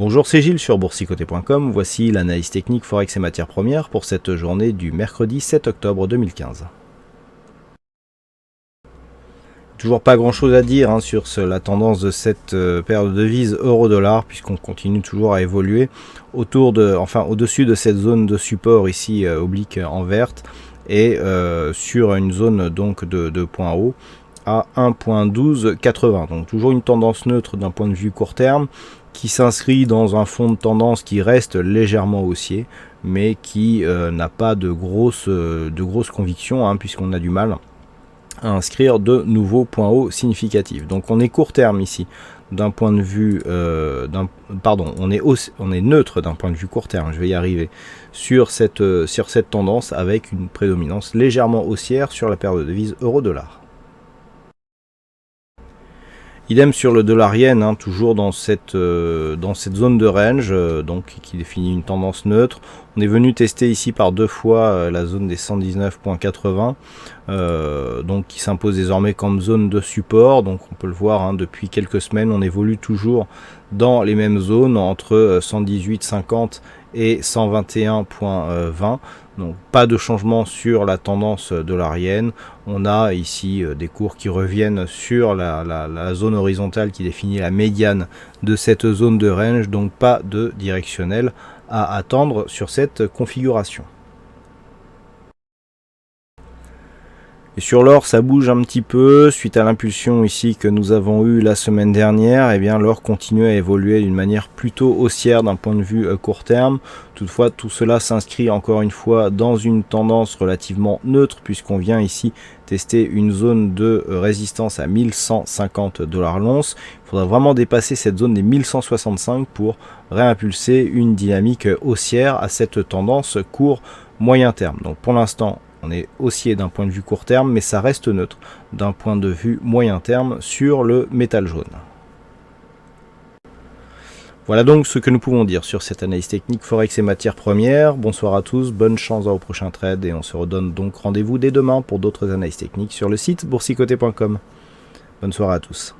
Bonjour, c'est Gilles sur boursicoté.com. Voici l'analyse technique Forex et matières premières pour cette journée du mercredi 7 octobre 2015. Toujours pas grand chose à dire sur la tendance de cette paire de devises euro-dollar, puisqu'on continue toujours à évoluer au-dessus de cette zone de support ici oblique en verte et sur une zone donc de point haut à 1.1280. Donc toujours une tendance neutre d'un point de vue court terme qui s'inscrit dans un fond de tendance qui reste légèrement haussier, mais qui n'a pas de grosses convictions, puisqu'on a du mal à inscrire de nouveaux points hauts significatifs. Donc on est court terme ici d'un point de vue on est neutre d'un point de vue court terme, je vais y arriver, sur cette tendance avec une prédominance légèrement haussière sur la paire de devises euro-dollar. Idem sur le dollar-yen, toujours dans cette zone de range, donc qui définit une tendance neutre. On est venu tester ici par deux fois la zone des 119.80, donc qui s'impose désormais comme zone de support. Donc on peut le voir depuis quelques semaines, on évolue toujours dans les mêmes zones entre 118.50 et 121.20. Donc pas de changement sur la tendance dollarienne. On a ici des cours qui reviennent sur la zone horizontale qui définit la médiane de cette zone de range, donc pas de directionnel à attendre sur cette configuration. Et sur l'or, ça bouge un petit peu suite à l'impulsion ici que nous avons eue la semaine dernière. Et bien l'or continue à évoluer d'une manière plutôt haussière d'un point de vue court terme. Toutefois, tout cela s'inscrit encore une fois dans une tendance relativement neutre, puisqu'on vient ici tester une zone de résistance à 1150 $ l'once. Il faudra vraiment dépasser cette zone des 1165 pour réimpulser une dynamique haussière à cette tendance court moyen terme. Donc pour l'instant, on est haussier d'un point de vue court terme, mais ça reste neutre d'un point de vue moyen terme sur le métal jaune. Voilà donc ce que nous pouvons dire sur cette analyse technique Forex et matières premières. Bonsoir à tous, bonne chance au prochain trade et on se redonne donc rendez-vous dès demain pour d'autres analyses techniques sur le site boursicoté.com. Bonne soirée à tous.